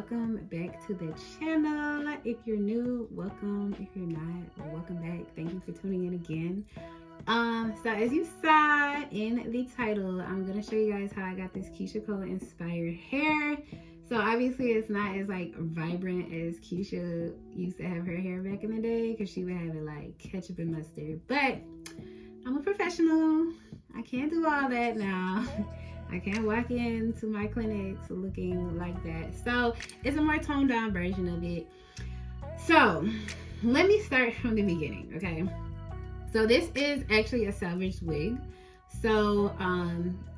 welcome back to the channel. If you're new, welcome. If you're not, welcome back. Thank you for tuning in again. So as you saw in the title, I'm gonna show you guys how I got this Keyshia inspired hair. So obviously it's not as like vibrant as Keyshia used to have her hair back in the day, because she would have it like ketchup and mustard, but I'm a professional. I can't do all that now. I can't walk into my clinics looking like that. So it's a more toned down version of it. So let me start from the beginning, okay? So this is actually a salvaged wig. So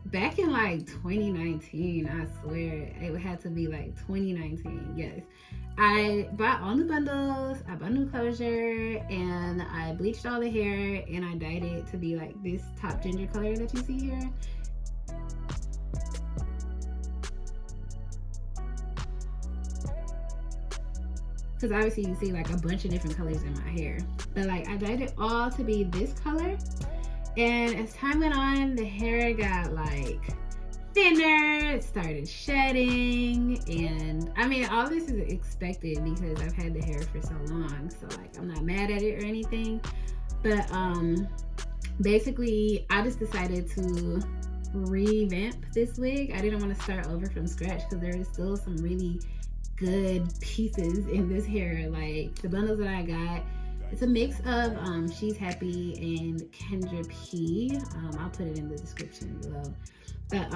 back in like 2019, I swear it had to be like 2019, yes. I bought all new bundles, I bought new closure, and I bleached all the hair and I dyed it to be like this top ginger color that you see here. Because obviously you see like a bunch of different colors in my hair, but like I dyed it all to be this color. And as time went on, the hair got like thinner, it started shedding, and I mean all this is expected because I've had the hair for so long, so like I'm not mad at it or anything. But basically I just decided to revamp this wig. I didn't want to start over from scratch because there is still some really good pieces in this hair. Like the bundles that I got, it's a mix of She's Happy and Kendra P. I'll put it in the description below. But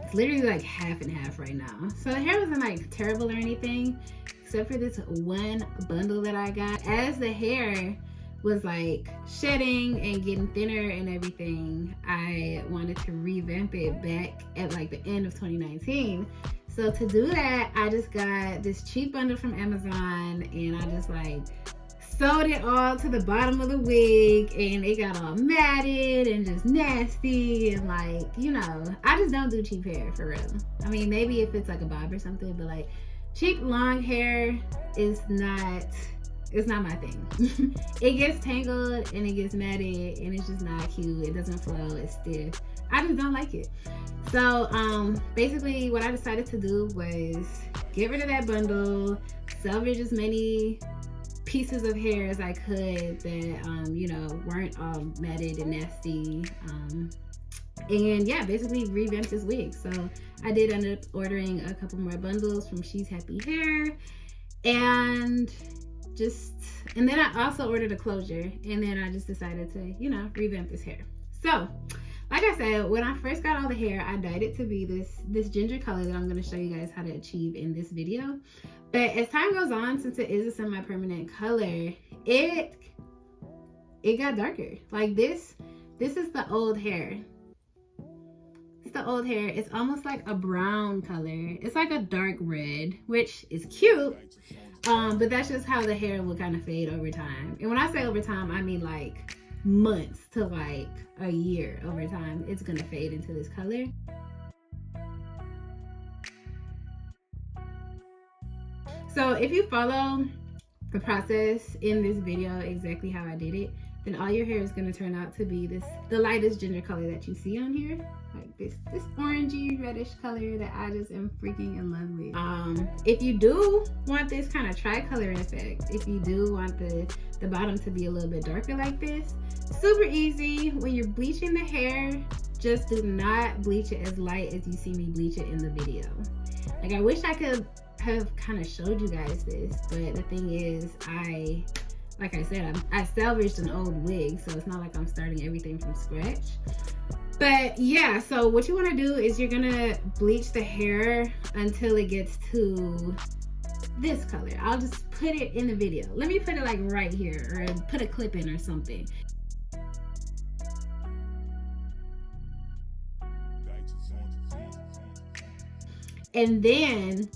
it's literally like half and half right now. So the hair wasn't like terrible or anything, except for this one bundle that I got. As the hair was like shedding and getting thinner and everything, I wanted to revamp it back at like the end of 2019. So to do that, I just got this cheap bundle from Amazon and I just like sewed it all to the bottom of the wig, and it got all matted and just nasty, and like, you know, I just don't do cheap hair for real. I mean, maybe if it's like a bob or something, but like cheap long hair is not, it's not my thing. It gets tangled and it gets matted and it's just not cute. It doesn't flow, it's stiff. I just don't like it. So basically what I decided to do was get rid of that bundle, salvage as many pieces of hair as I could that you know, weren't all matted and nasty, and yeah, basically revamp this wig. So I did end up ordering a couple more bundles from She's Happy Hair, and then I also ordered a closure, and then I just decided to, you know, revamp this hair. So like I said, when I first got all the hair, I dyed it to be this ginger color that I'm going to show you guys how to achieve in this video. But as time goes on, since it is a semi-permanent color, it got darker. Like this is the old hair. It's the old hair. It's almost like a brown color. It's like a dark red, which is cute. But that's just how the hair will kind of fade over time. And when I say over time, I mean like months to like a year. Over time, it's gonna fade into this color. So if you follow the process in this video exactly how I did it, then all your hair is going to turn out to be the lightest ginger color that you see on here, like this orangey reddish color that I just am freaking in love with. If you do want this kind of tri-color effect, if you do want the bottom to be a little bit darker like this, super easy. When you're bleaching the hair, just do not bleach it as light as you see me bleach it in the video. Like, I wish I could have kind of showed you guys this, but the thing is, like I said, I salvaged an old wig, so it's not like I'm starting everything from scratch. But yeah, so what you want to do is you're gonna bleach the hair until it gets to this color. I'll just put it in the video. Let me put it like right here, or put a clip in or something. And then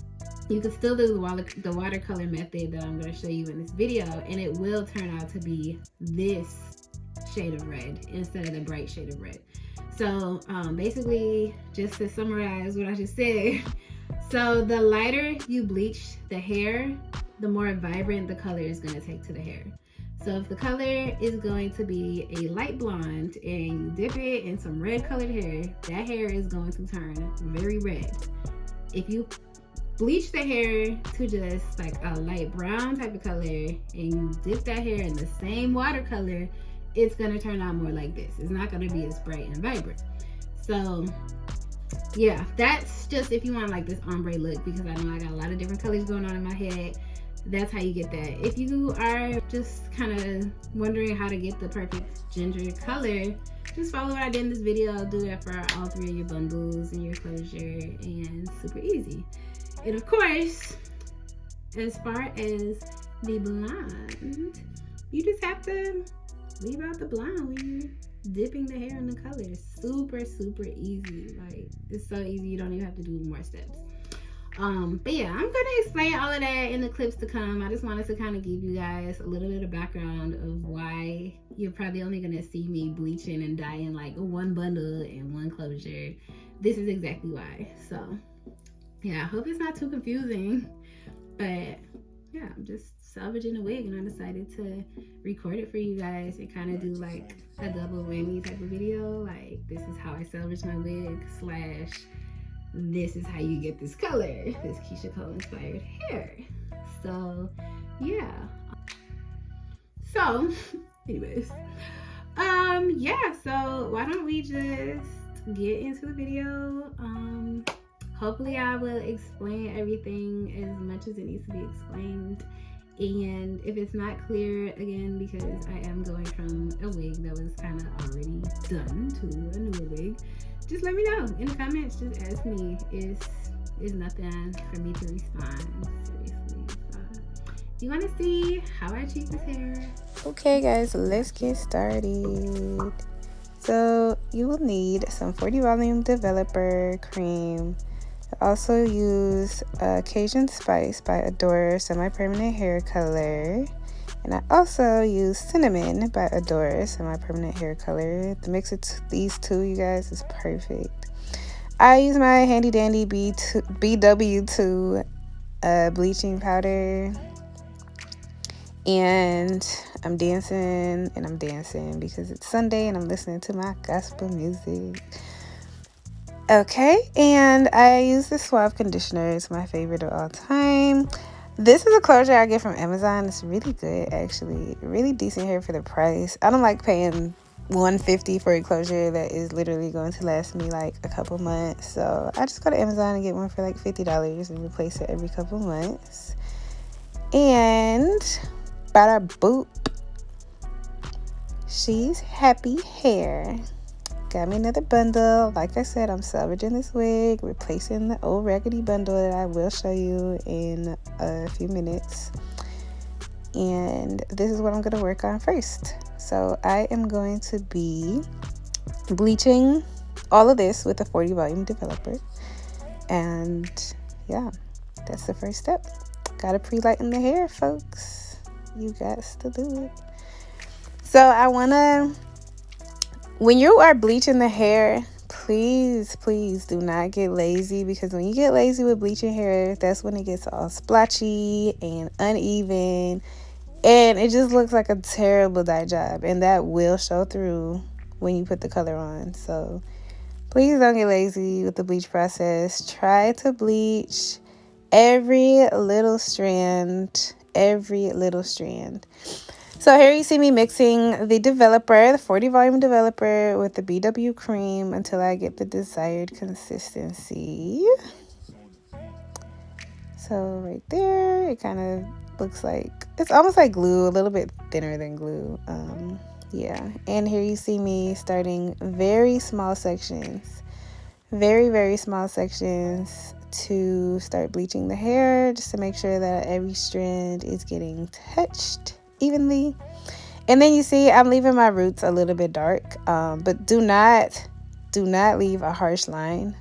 you can still do the watercolor method that I'm going to show you in this video, and it will turn out to be this shade of red instead of the bright shade of red. So basically, just to summarize what I just said, so the lighter you bleach the hair, the more vibrant the color is going to take to the hair. So if the color is going to be a light blonde and you dip it in some red colored hair, that hair is going to turn very red. If you bleach the hair to just like a light brown type of color, and you dip that hair in the same watercolor, it's gonna turn out more like this. It's not gonna be as bright and vibrant. So yeah, that's just if you want like this ombre look, because I know I got a lot of different colors going on in my head. That's how you get that. If you are just kind of wondering how to get the perfect ginger color, just follow what I did in this video. I'll do that for all 3 of your bundles and your closure, and super easy. And of course, as far as the blonde, you just have to leave out the blonde when you're dipping the hair in the color. Super, super easy. Like, it's so easy, you don't even have to do more steps. But yeah, I'm gonna explain all of that in the clips to come. I just wanted to kind of give you guys a little bit of background of why you're probably only gonna see me bleaching and dyeing like 1 bundle and 1 closure. This is exactly why. So yeah, I hope it's not too confusing, but yeah, I'm just salvaging a wig, and I decided to record it for you guys and kind of do like a double whammy type of video. Like, this is how I salvage my wig / this is how you get this color, this Keyshia Cole inspired hair. So yeah, so anyways, yeah, so why don't we just get into the video. Hopefully I will explain everything as much as it needs to be explained, and if it's not clear, again, because I am going from a wig that was kind of already done to a newer wig, just let me know in the comments. Just ask me. It's nothing for me to respond, seriously. So, do you want to see how I treat this hair? Okay guys, let's get started. So you will need some 40 volume developer cream. I also use Cajun Spice by Adore semi-permanent hair color, and I also use Cinnamon by Adore semi-permanent hair color. The mix of these two, you guys, is perfect. I use my handy dandy BW2 bleaching powder, and I'm dancing because it's Sunday and I'm listening to my gospel music. Okay, and I use the Suave conditioner. It's my favorite of all time. This is a closure I get from Amazon. It's really good, actually. Really decent hair for the price. I don't like paying $150 for a closure that is literally going to last me like a couple months. So I just go to Amazon and get one for like $50 and replace it every couple months. And bada boop, she's happy hair. Got me another bundle. Like I said, I'm salvaging this wig, replacing the old raggedy bundle that I will show you in a few minutes. And this is what I'm going to work on first. So I am going to be bleaching all of this with a 40 volume developer. And yeah, that's the first step. Gotta pre-lighten the hair, folks. You got to do it. So I want to... When you are bleaching the hair, please do not get lazy, because when you get lazy with bleaching hair, that's when it gets all splotchy and uneven, and it just looks like a terrible dye job, and that will show through when you put the color on. So please don't get lazy with the bleach process. Try to bleach every little strand. So here you see me mixing the developer, the 40 volume developer, with the BW cream until I get the desired consistency. So right there, it kind of looks like, it's almost like glue, a little bit thinner than glue. Yeah, and here you see me starting very small sections, very small sections, to start bleaching the hair, just to make sure that every strand is getting touched evenly. And then you see I'm leaving my roots a little bit dark, but do not leave a harsh line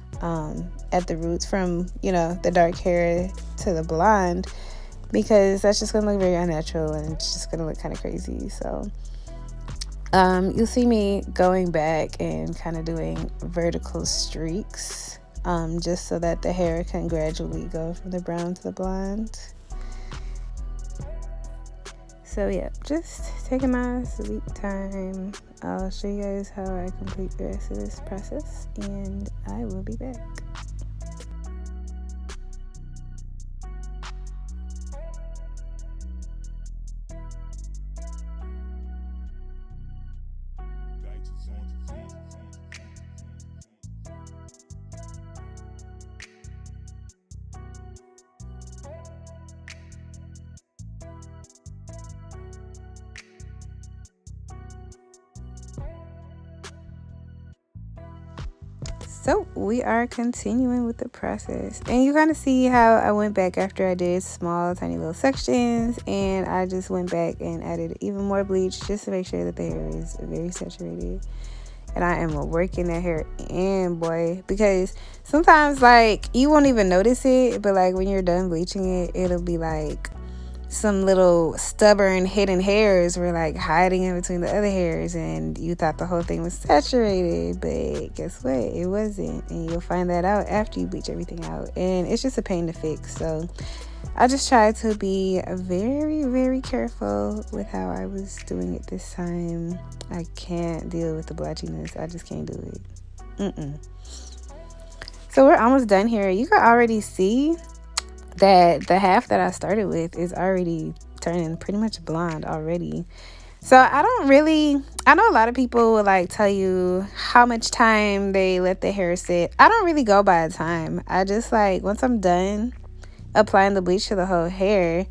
at the roots from, you know, the dark hair to the blonde, because that's just gonna look very unnatural and it's just gonna look kind of crazy. So you'll see me going back and kind of doing vertical streaks, just so that the hair can gradually go from the brown to the blonde. So yeah, just taking my sweet time. I'll show you guys how I complete the rest of this process, and I will be back. So we are continuing with the process, and you kind of see how I went back after I did small tiny little sections, and I just went back and added even more bleach just to make sure that the hair is very saturated. And I am working that hair in, boy, because sometimes like you won't even notice it, but like when you're done bleaching it, it'll be like some little stubborn hidden hairs were like hiding in between the other hairs, and you thought the whole thing was saturated, but guess what, it wasn't. And you'll find that out after you bleach everything out, and it's just a pain to fix. So I just tried to be very, very careful with how I was doing it this time. I can't deal with the blotchiness. I just can't do it. So we're almost done here. You can already see that the half that I started with is already turning pretty much blonde already. So I know a lot of people will like tell you how much time they let the hair sit. I don't really go by a time. I just like, once I'm done applying the bleach to the whole hair,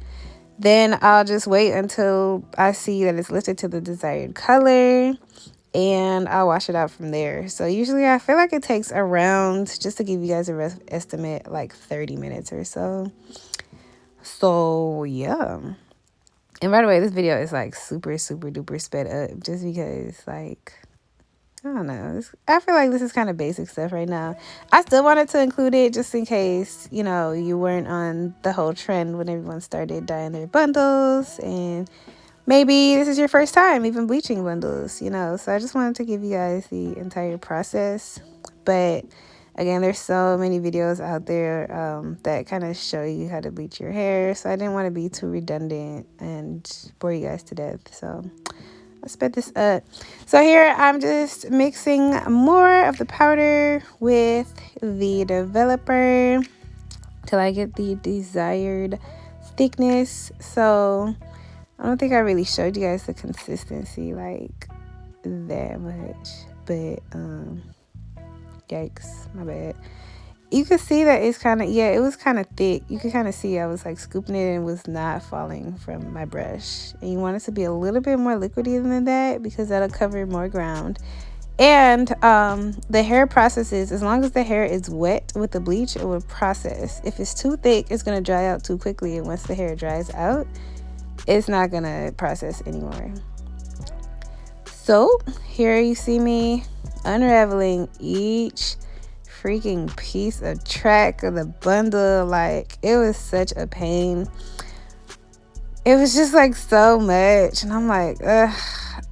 then I'll just wait until I see that it's lifted to the desired color, and I'll wash it out from there. So usually I feel like it takes around, just to give you guys a rough estimate, like 30 minutes or so. So yeah. And by the way, this video is like super duper sped up just because, like, I don't know, I feel like this is kind of basic stuff right now. I still wanted to include it just in case, you know, you weren't on the whole trend when everyone started dyeing their bundles, and maybe this is your first time even bleaching bundles, you know. So I just wanted to give you guys the entire process. But again, there's so many videos out there that kind of show you how to bleach your hair, so I didn't want to be too redundant and bore you guys to death. So let's sped this up. So here I'm just mixing more of the powder with the developer till I get the desired thickness. So I don't think I really showed you guys the consistency like that much, but yikes, my bad. You could see that it's kind of, yeah, it was kind of thick. You could kind of see I was like scooping it and was not falling from my brush. And you want it to be a little bit more liquidy than that because that'll cover more ground. And the hair processes, as long as the hair is wet with the bleach, it will process. If it's too thick, it's going to dry out too quickly. And once the hair dries out, it's not going to process anymore. So here you see me unraveling each freaking piece of track of the bundle. Like, it was such a pain. It was just like so much, and I'm like, ugh,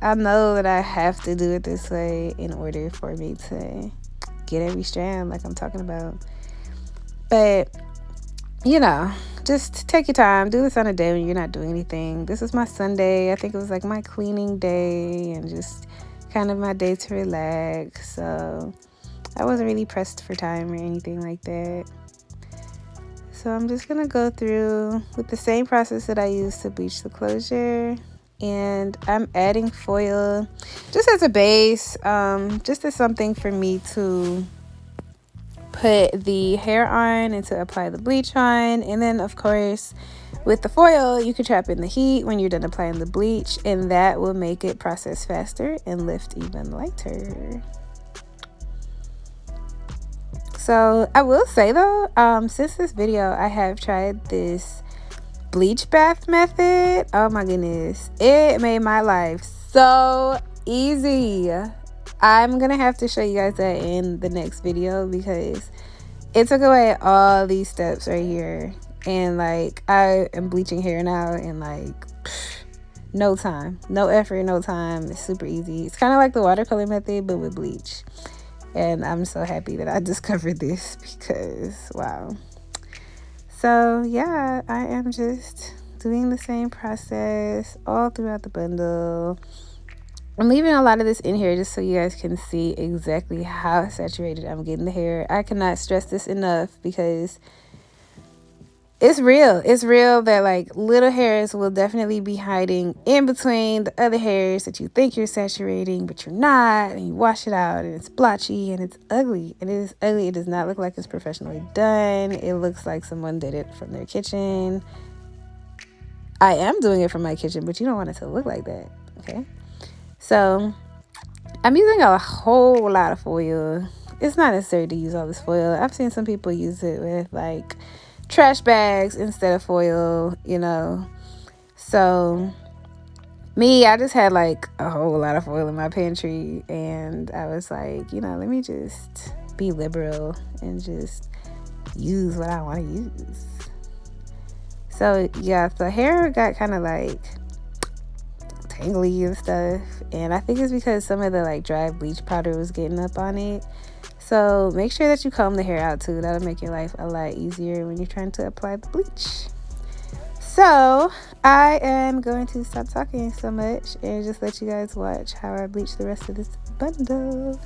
I know that I have to do it this way in order for me to get every strand like I'm talking about. But you know, just take your time, do this on a day when you're not doing anything. This is my Sunday. I think it was like my cleaning day and just kind of my day to relax. So I wasn't really pressed for time or anything like that. So I'm just going to go through with the same process that I used to bleach the closure. And I'm adding foil just as a base, just as something for me to put the hair on and to apply the bleach on. And then, of course, with the foil, you can trap in the heat when you're done applying the bleach, and that will make it process faster and lift even lighter. So I will say though, since this video, I have tried this bleach bath method. Oh my goodness, it made my life so easy. I'm gonna have to show you guys that in the next video because it took away all these steps right here, and like I am bleaching hair now in like no time, no effort, no time. It's super easy. It's kind of like the watercolor method but with bleach. And I'm so happy that I discovered this because, wow. So, yeah, I am just doing the same process all throughout the bundle. I'm leaving a lot of this in here just so you guys can see exactly how saturated I'm getting the hair. I cannot stress this enough because it's real. It's real that like little hairs will definitely be hiding in between the other hairs that you think you're saturating, but you're not. And you wash it out and it's blotchy and it's ugly. And it is ugly. It does not look like it's professionally done. It looks like someone did it from their kitchen. I am doing it from my kitchen, but you don't want it to look like that. Okay. So I'm using a whole lot of foil. it's not necessary to use all this foil. I've seen some people use it with like trash bags instead of foil, you know. So me, I just had like a whole lot of foil in my pantry, and I was like, you know, let me just be liberal and just use what I want to use. So yeah, the hair got kind of like tangly and stuff, and I think it's because some of the like dry bleach powder was getting up on it. So make sure that you comb the hair out too. That'll make your life a lot easier when you're trying to apply the bleach. So I am going to stop talking so much and just let you guys watch how I bleach the rest of this bundle.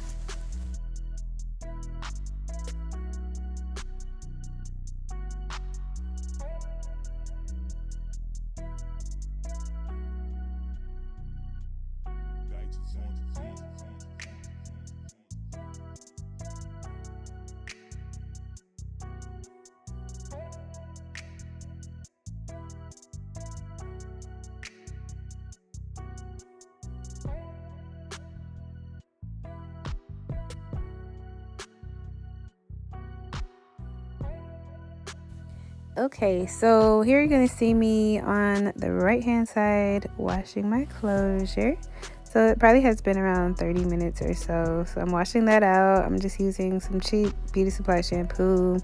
Okay, so here you're gonna see me on the right hand side washing my closure. So it probably has been around 30 minutes or so. So I'm washing that out. I'm just using some cheap beauty supply shampoo.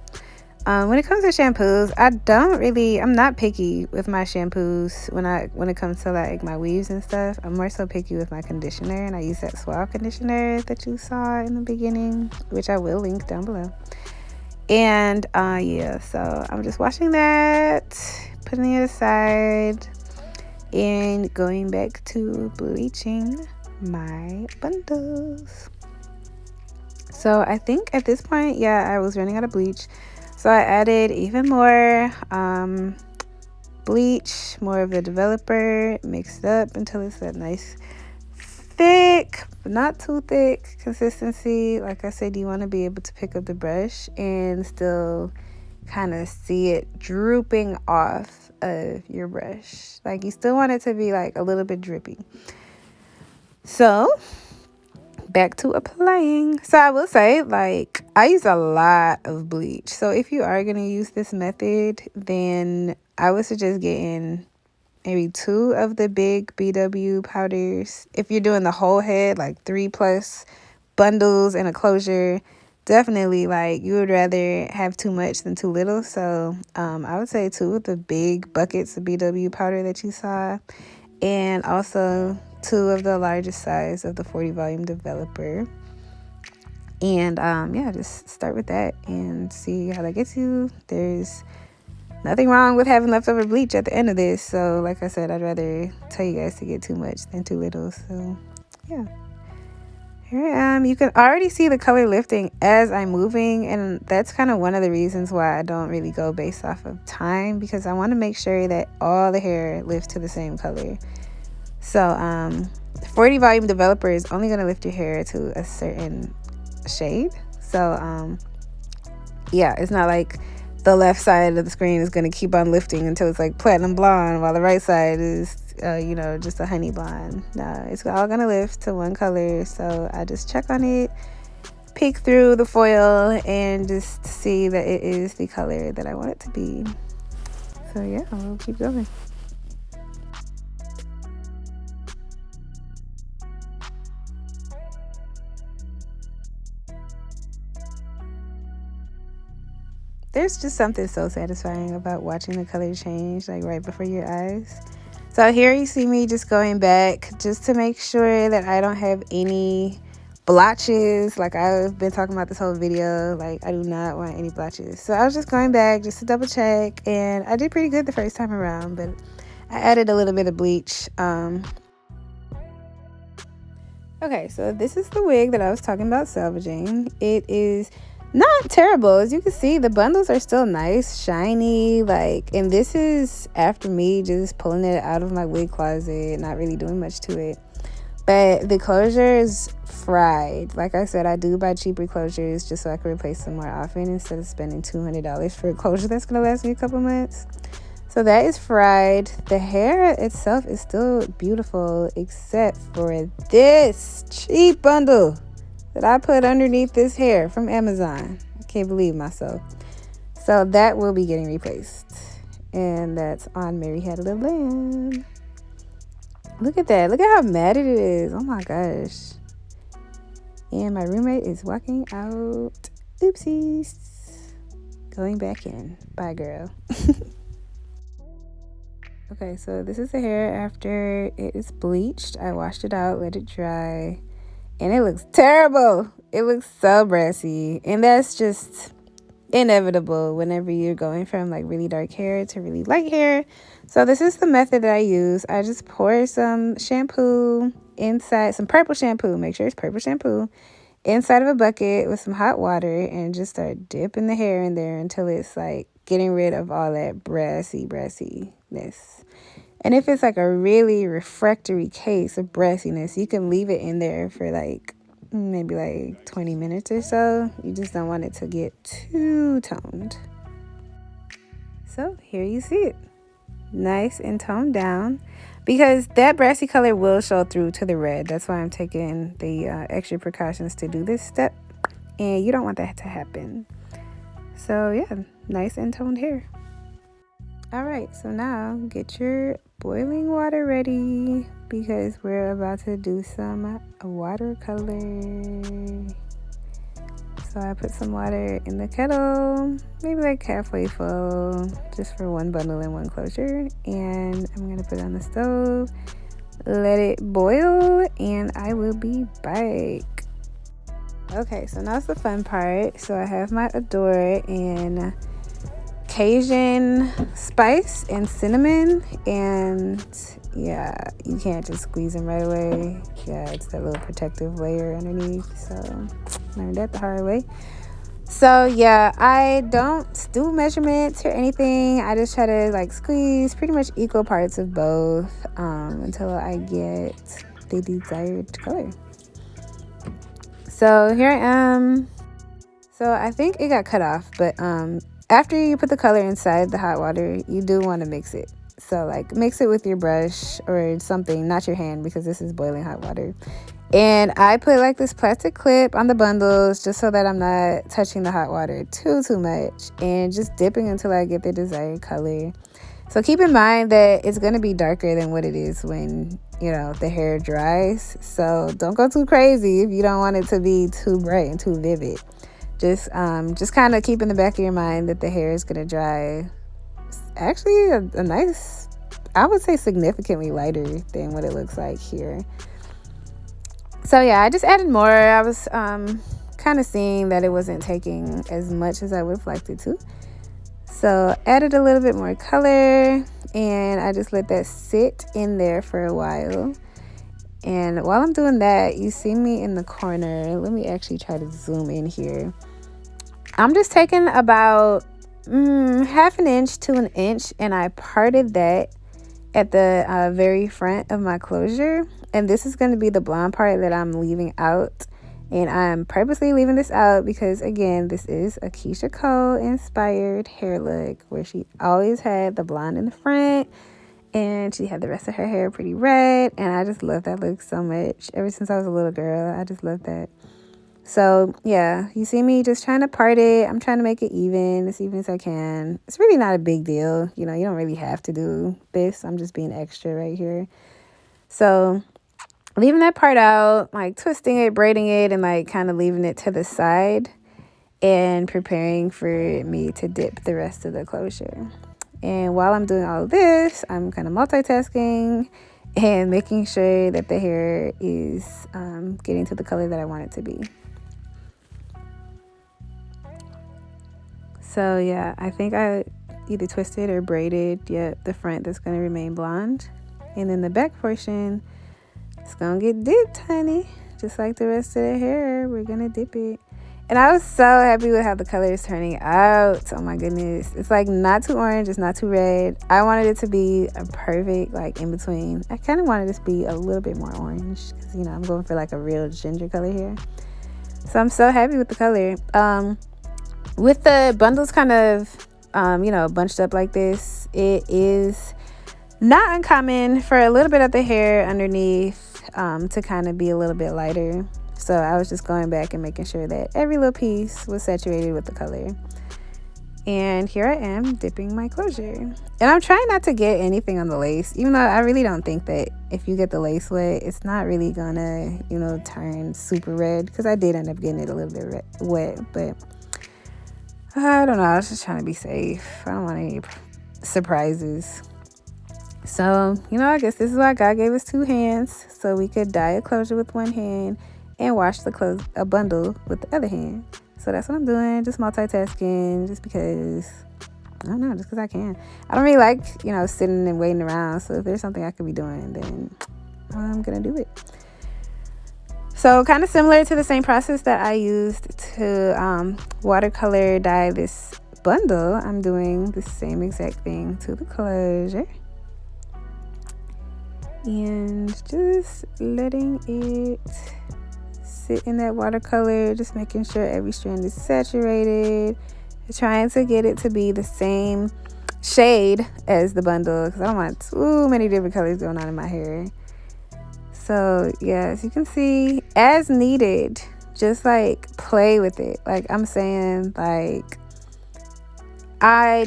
When it comes to shampoos, I'm not picky with my shampoos when it comes to like my weaves and stuff. I'm more so picky with my conditioner, and I use that Suave conditioner that you saw in the beginning, which I will link down below. And yeah, so I'm just washing that, putting it aside, and going back to bleaching my bundles. So I think at this point, yeah, I was running out of bleach, so I added even more bleach, more of the developer, mixed up until it's that nice thick but not too thick consistency. Like I said, you want to be able to pick up the brush and still kind of see it drooping off of your brush. Like you still want it to be like a little bit drippy. So back to applying. So I will say, like, I use a lot of bleach. So if you are going to use this method, then I would suggest getting maybe 2 of the big BW powders. If you're doing the whole head, like 3+ bundles and a closure, definitely like you would rather have too much than too little. So I would say 2 of the big buckets of BW powder that you saw, and also 2 of the largest size of the 40 volume developer. And yeah, just start with that and see how that gets you. There's nothing wrong with having leftover bleach at the end of this. So like I said, I'd rather tell you guys to get too much than too little. So yeah, here I am. You can already see the color lifting as I'm moving, and that's kind of one of the reasons why I don't really go based off of time, because I want to make sure that all the hair lifts to the same color. So 40 volume developer is only going to lift your hair to a certain shade. So yeah, it's not like the left side of the screen is going to keep on lifting until it's like platinum blonde, while the right side is you know, just a honey blonde. No, it's all going to lift to one color. So I just check on it, peek through the foil, and just see that it is the color that I want it to be. So yeah, we'll keep going. There's just something so satisfying about watching the color change like right before your eyes. So here you see me just going back just to make sure that I don't have any blotches. Like I've been talking about this whole video, like I do not want any blotches. So I was just going back just to double check, and I did pretty good the first time around, but I added a little bit of bleach. Okay, so this is the wig that I was talking about salvaging. It is not terrible. As you can see, the bundles are still nice, shiny, like, and this is after me just pulling it out of my wig closet, not really doing much to it. But the closure is fried. Like I said, I do buy cheaper closures just so I can replace them more often instead of spending $200 for a closure that's gonna last me a couple months. So that is fried. The hair itself is still beautiful except for this cheap bundle. that I put underneath this hair from Amazon. I can't believe myself. So that will be getting replaced. And that's on Mary Had a Little Lamb. Look at that. Look at how matted it is. Oh my gosh. And my roommate is walking out. Oopsies. Going back in. Bye, girl. Okay, so this is the hair after it is bleached. I washed it out, let it dry. And it looks terrible. It looks so brassy. And that's just inevitable whenever you're going from like really dark hair to really light hair. So this is the method that I use. I just pour some shampoo inside, some purple shampoo, make sure it's purple shampoo, inside of a bucket with some hot water, and just start dipping the hair in there until it's like getting rid of all that brassiness. And if it's like a really refractory case of brassiness, you can leave it in there for like maybe like 20 minutes or so. You just don't want it to get too toned. So here you see it, nice and toned down, because that brassy color will show through to the red. That's why I'm taking the extra precautions to do this step, and you don't want that to happen. So yeah, nice and toned hair. All right, so now get your boiling water ready, because we're about to do some watercolor. So I put some water in the kettle, maybe like halfway full, just for one bundle and one closure. And I'm gonna put it on the stove, let it boil, and I will be back. Okay, so now's the fun part. So I have my Adore and Cajun spice and cinnamon, and yeah, you can't just squeeze them right away. Yeah, it's that little protective layer underneath. So learned that the hard way. So yeah, I don't do measurements or anything. I just try to like squeeze pretty much equal parts of both until I get the desired color. So here I am. So I think it got cut off, but after you put the color inside the hot water, you do want to mix it. So like mix it with your brush or something, not your hand, because this is boiling hot water. And I put like this plastic clip on the bundles just so that I'm not touching the hot water too much, and just dipping until I get the desired color. So keep in mind that it's going to be darker than what it is when, you know, the hair dries. So don't go too crazy if you don't want it to be too bright and too vivid. Just kind of keep in the back of your mind that the hair is going to dry actually a nice, I would say significantly lighter than what it looks like here. So yeah, I just added more. I was kind of seeing that it wasn't taking as much as I would have liked it to. So added a little bit more color, and I just let that sit in there for a while. And while I'm doing that, you see me in the corner. Let me actually try to zoom in here. I'm just taking about half an inch to an inch, and I parted that at the very front of my closure. And this is going to be the blonde part that I'm leaving out. And I'm purposely leaving this out because, again, this is a Keyshia Cole inspired hair look where she always had the blonde in the front and she had the rest of her hair pretty red. And I just love that look so much. Ever since I was a little girl, I just love that. So yeah, you see me just trying to part it. I'm trying to make it as even as I can. It's really not a big deal. You know, you don't really have to do this. I'm just being extra right here. So leaving that part out, like twisting it, braiding it, and like kind of leaving it to the side and preparing for me to dip the rest of the closure. And while I'm doing all of this, I'm kind of multitasking and making sure that the hair is getting to the color that I want it to be. So yeah, I think I either twisted or braided, the front that's going to remain blonde. And then the back portion, it's going to get dipped, honey. Just like the rest of the hair, we're going to dip it. And I was so happy with how the color is turning out. Oh my goodness. It's like not too orange, it's not too red. I wanted it to be a perfect, like in between. I kind of wanted it to be a little bit more orange because, you know, I'm going for like a real ginger color here. So I'm so happy with the color. With the bundles kind of, bunched up like this, it is not uncommon for a little bit of the hair underneath to kind of be a little bit lighter. So I was just going back and making sure that every little piece was saturated with the color. And here I am dipping my closure. And I'm trying not to get anything on the lace, even though I really don't think that if you get the lace wet, it's not really gonna, you know, turn super red, because I did end up getting it a little bit wet, but I don't know. I was just trying to be safe. I don't want any surprises. So, you know, I guess this is why God gave us 2 hands, so we could dye a closure with one hand and wash a bundle with the other hand. So that's what I'm doing, just multitasking, just because, I don't know, just because I can. I don't really like, you know, sitting and waiting around. So if there's something I could be doing, then I'm going to do it. So kind of similar to the same process that I used to watercolor dye this bundle, I'm doing the same exact thing to the closure. And just letting it sit in that watercolor, just making sure every strand is saturated, trying to get it to be the same shade as the bundle, because I don't want too many different colors going on in my hair. So yeah, as you can see, as needed, just like play with it. Like I'm saying, like I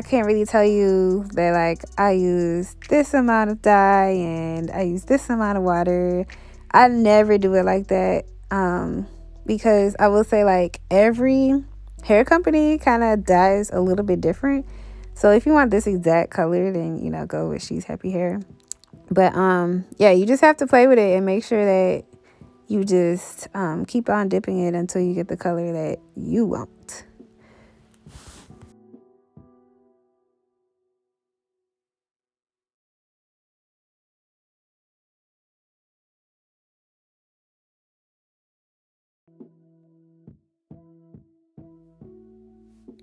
can't really tell you that like I used this amount of dye and I used this amount of water. I never do it like that, because I will say, like, every hair company kind of dyes a little bit different. So if you want this exact color, then, you know, go with She's Happy Hair. But yeah, you just have to play with it and make sure that you just keep on dipping it until you get the color that you want.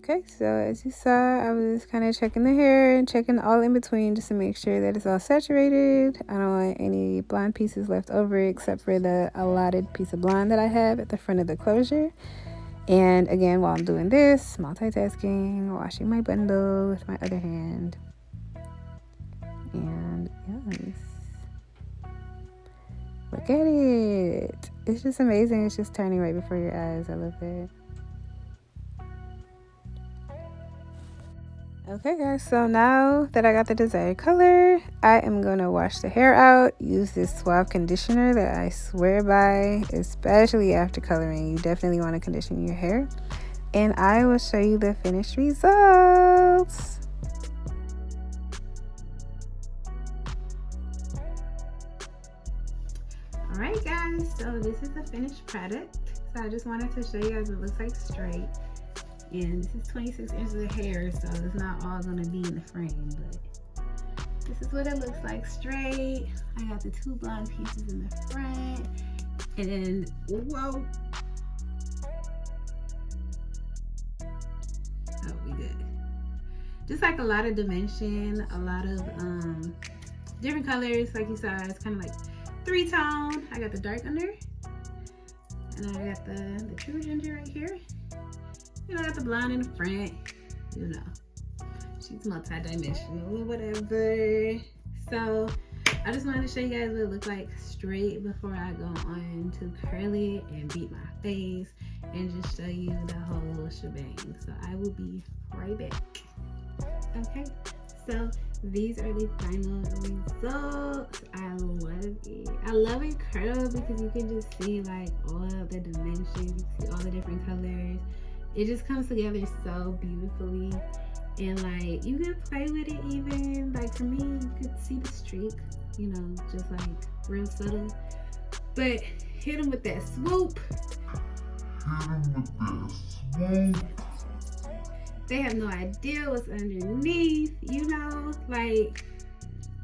Okay, so as you saw, I was kind of checking the hair and checking all in between just to make sure that it's all saturated. I don't want any blonde pieces left over except for the allotted piece of blonde that I have at the front of the closure. And again, while I'm doing this, multitasking, washing my bundle with my other hand. And yes, look at it. It's just amazing. It's just turning right before your eyes. I love it. Okay guys, so now that I got the desired color, I am going to wash the hair out, use this Suave conditioner that I swear by, especially after coloring. You definitely want to condition your hair. And I will show you the finished results. Alright guys, so this is the finished product. So I just wanted to show you guys what it looks like straight. And this is 26 inches of hair, so it's not all going to be in the frame, but this is what it looks like straight. I got the 2 blonde pieces in the front, and then, whoa, oh, we good. Just like a lot of dimension, a lot of different colors. Like you saw, it's kind of like 3-tone. I got the dark under, and I got the true ginger right here. You know, I got the blonde in the front. You know, she's multi-dimensional or whatever. So I just wanted to show you guys what it looked like straight before I go on to curl it and beat my face and just show you the whole shebang. So I will be right back. Okay, so these are the final results. I love it. I love it curled because you can just see like all the dimensions, you see all the different colors. It just comes together so beautifully, and like you can play with it even. Like for me, you could see the streak, you know, just like real subtle. But hit them with that swoop. They have no idea what's underneath, you know, like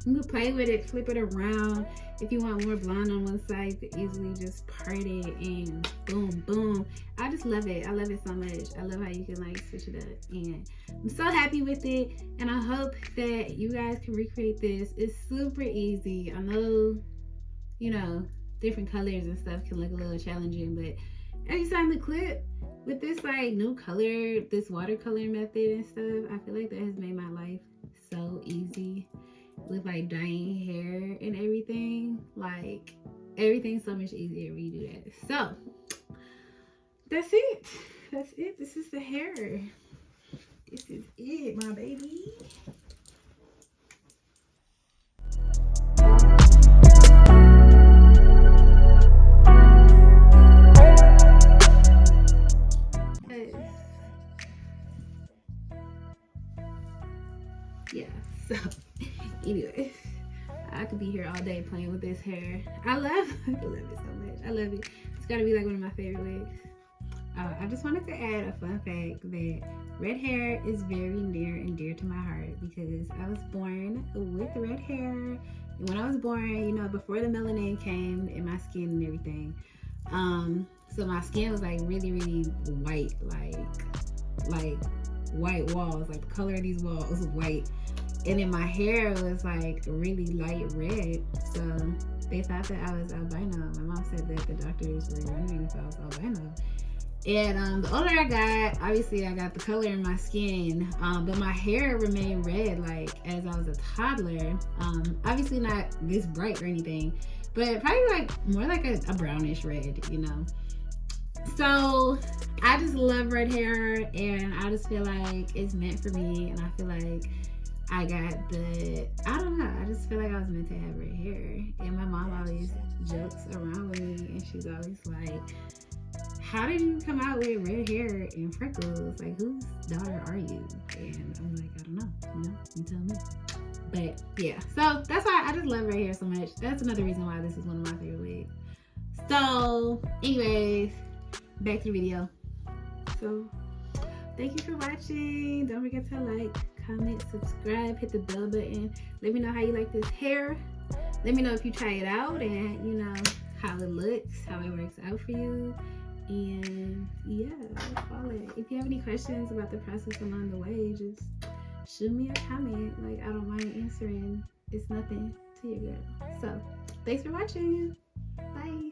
you can play with it, flip it around. If you want more blonde on one side, you could easily just part it and boom, boom. I just love it. I love it so much. I love how you can like switch it up. And I'm so happy with it. And I hope that you guys can recreate this. It's super easy. I know, you know, different colors and stuff can look a little challenging, but every time the clip with this like new color, this watercolor method and stuff, I feel like that has made my life so easy with like dyeing hair and everything. Like everything's so much easier when you do that. So that's it. That's it. This is the hair. This is it, my baby. Yeah, so anyways, I could be here all day playing with this hair. I love it so much. I love it. It's gotta be like one of my favorite wigs. I just wanted to add a fun fact that red hair is very near and dear to my heart because I was born with red hair. And when I was born, you know, before the melanin came in my skin and everything, so my skin was like really, really white, like white walls, like the color of these walls was white. And then my hair was like really light red. So they thought that I was albino. My mom said that the doctors were wondering if I was albino. And the older I got, obviously I got the color in my skin, but my hair remained red like as I was a toddler. Obviously not this bright or anything, but probably like more like a brownish red, you know. So I just love red hair, and I just feel like it's meant for me, and I feel like I got I don't know, I just feel like I was meant to have red hair. And my mom always jokes around with me, and she's always like, how did you come out with red hair and freckles? Like, whose daughter are you? And I'm like, I don't know, you know, you tell me. But yeah, so that's why I just love red hair so much. That's another reason why this is one of my favorite wigs. So anyways, back to the video. So thank you for watching. Don't forget to like, comment, subscribe, hit the bell button. Let me know how you like this hair. Let me know if you try it out and you know how it looks, how it works out for you. And yeah, that's all it. If you have any questions about the process along the way, just shoot me a comment. Like, I don't mind answering. It's nothing to your girl. So thanks for watching. Bye.